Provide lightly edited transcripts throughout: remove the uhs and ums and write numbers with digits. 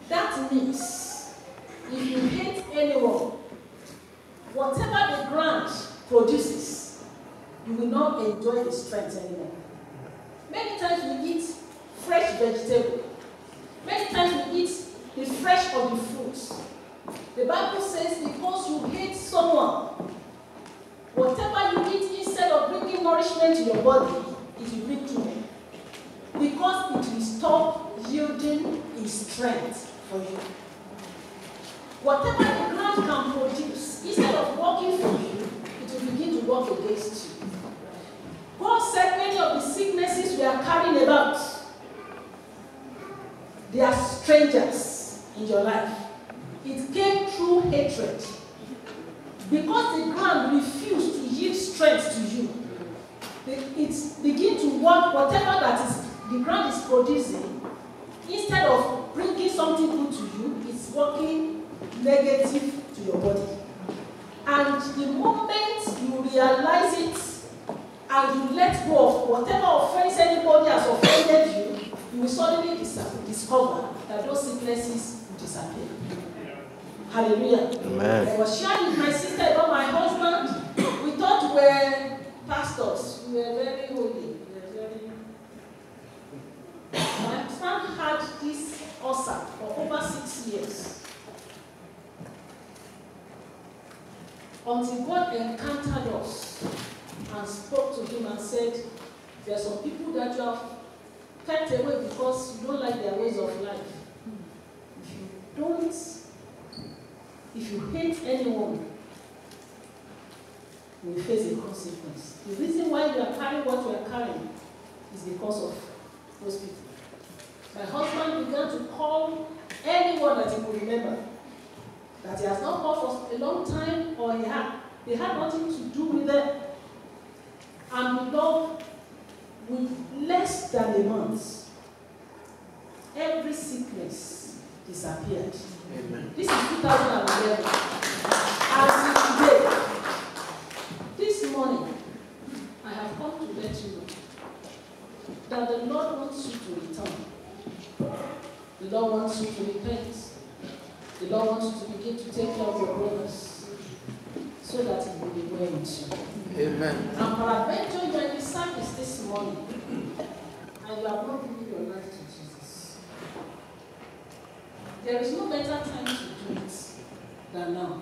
That means if you hate anyone, whatever the ground produces, you will not enjoy the strength anymore. Many times we eat fresh vegetable. Many times we eat the fresh of the fruits. The Bible says because you hate someone, whatever you eat, instead of bringing nourishment to your body, it will bring trouble. Because it will stop yielding its strength for you. Whatever the ground can produce, instead of working for you, it will begin to work against you. God said many of the sicknesses we are carrying about, they are strangers in your life. It came through hatred. Because the ground refused to yield strength to you, it begins to work whatever that is the ground is producing. Instead of bringing something good to you, it's working negative to your body. And the moment you realize it and you let go of whatever offense anybody has offended you, you will suddenly discover that those sicknesses will disappear. Hallelujah. Amen. I was sharing with my sister about my husband. We thought we were pastors. We were very holy. My husband had this ulcer for over 6 years. Until God encountered us and spoke to him and said, there are some people that you have kept away because you don't like their ways of life. If you hate anyone, you will face a consequence. The reason why you are carrying what you are carrying is because of those people. My husband began to call anyone that he could remember that he has not called for a long time, or they had nothing to do with them. And beloved, with less than a month, every sickness disappeared. Amen. This is 2011. As today, this morning, I have come to let you know that the Lord wants you to return. The Lord wants you to repent. The Lord wants you to begin to take care of your brothers so that it will be well with you. Amen. And peradventure, you are in the service this morning and you have not given your life to Jesus. There is no better time to do it than now.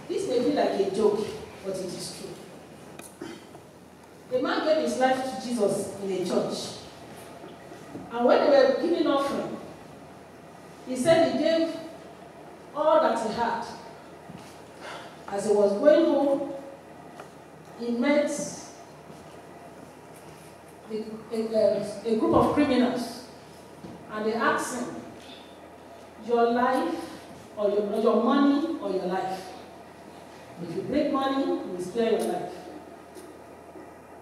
This may be like a joke, but it is true. A man gave his life to Jesus in a church. And when they were giving offering, he said he gave all that he had. As he was going home, he met a group of criminals, and they asked him, your life, or your money, or your life? If you bring money, we will spare your life.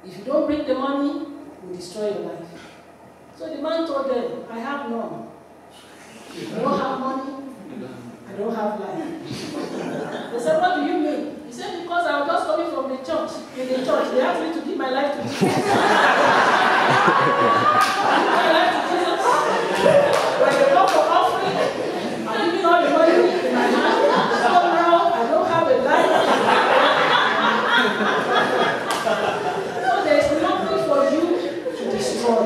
If you don't bring the money, we will destroy your life. So the man told them, I have none. I don't have money, I don't have life. They said, what do you mean? He said, because I was just coming from the church. In the church, they asked me to give my life to Jesus. My life to Jesus. When they come for offering, I'm giving all the money in my hand. So now I don't have a life. So there is nothing for you to destroy.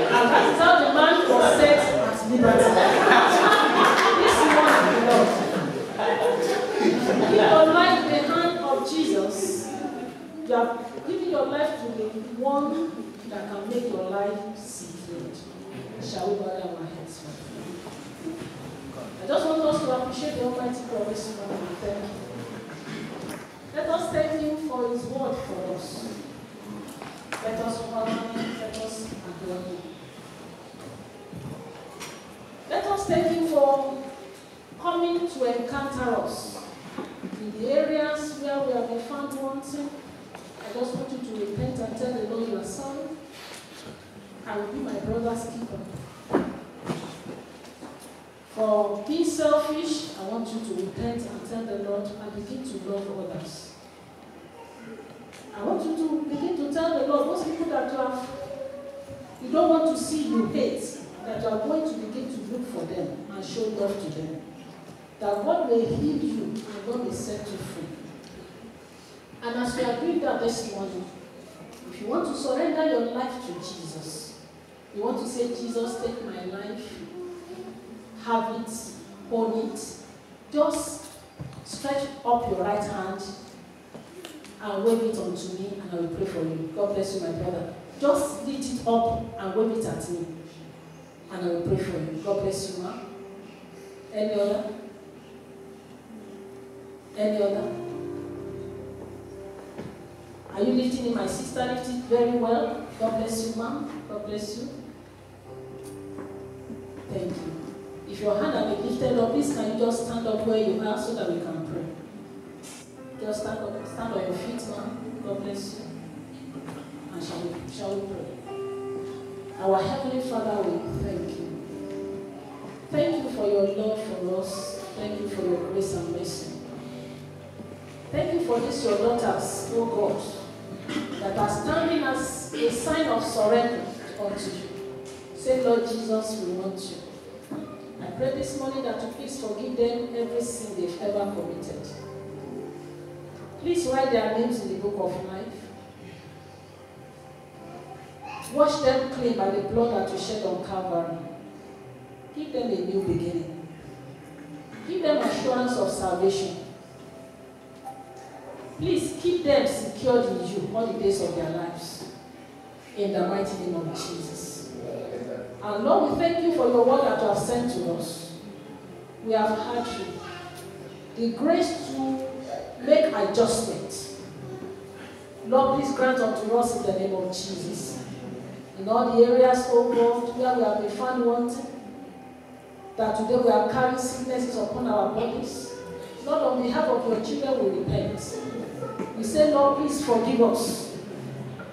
And that is how the man was set at liberty. Give your life in the hand of Jesus. You are giving your life to the one that can make your life secret. Shall we bow down our heads? I just want us to appreciate the Almighty God this morning and thank Him. Let us thank Him for His word for us. Let us honor Him, let us adore Him. Let us thank Him for coming to encounter us. In the areas where we have been found wanting, I just want you to repent and tell the Lord you are sorry. I will be my brother's keeper. For being selfish, I want you to repent and tell the Lord and begin to love others. I want you to begin to tell the Lord, those people that you have You don't want to see you hate, that you are going to begin to look for them and show love to them. That God may heal you and God may set you free. And as we are doing that this morning, if you want to surrender your life to Jesus, you want to say, Jesus, take my life, have it, own it, just stretch up your right hand and wave it unto me, and I will pray for you. God bless you, my brother. Just lift it up and wave it at me, and I will pray for you. God bless you, ma'am. Any other? Any other? Are you lifting it, my sister? Lift it very well. God bless you, ma'am. God bless you. Thank you. If your hand has been lifted up, please can you just stand up where you are so that we can pray. Just stand up, stand on your feet, ma'am. God bless you. And shall we pray? Our Heavenly Father, we thank you. Thank you for your love for us. Thank you for your grace and mercy. Thank you for this, your daughters, oh God, that are standing as a sign of surrender unto you. Say, Lord Jesus, we want you. I pray this morning that you please forgive them every sin they've ever committed. Please write their names in the book of life. Wash them clean by the blood that you shed on Calvary. Give them a new beginning. Give them assurance of salvation. Please keep them secured in you all the days of their lives. In the mighty name of Jesus. And Lord, we thank you for your word that you have sent to us. We have heard you. The grace to make adjustments. Lord, please grant unto us in the name of Jesus. In all the areas, oh God, where we have been found wanting, that today we are carrying sicknesses upon our bodies. Lord, on behalf of your children, we repent. We say, Lord, please forgive us.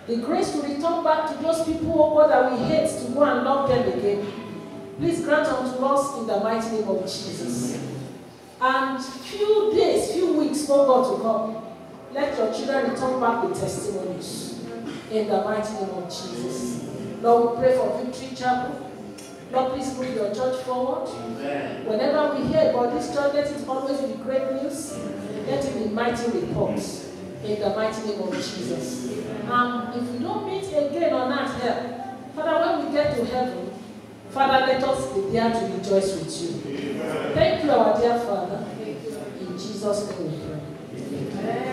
The grace to return back to those people, oh God, that we hate, to go and love them again. Please grant unto us in the mighty name of Jesus. And few days, few weeks, oh God, to come, let your children return back with testimonies. In the mighty name of Jesus. Lord, we pray for Victory Chapel. Lord, please move your church forward. Amen. Whenever we hear about this church, let it always be great news. Let it be mighty reports. In the mighty name of Jesus. If we don't meet again on earth here, Father, when we get to heaven, Father, let us be there to rejoice with you. Amen. Thank you, our dear Father. In Jesus' name we pray. Amen.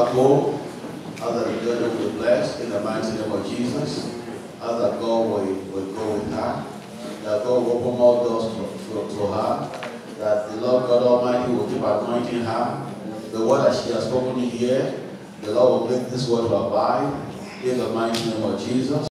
Home, as the journey will be blessed in the mighty name of Jesus, as that God will go with her, that God will open more doors to her, that the Lord God Almighty will keep anointing her. The word that she has spoken here, the Lord will make this word to abide in the mighty name of Jesus.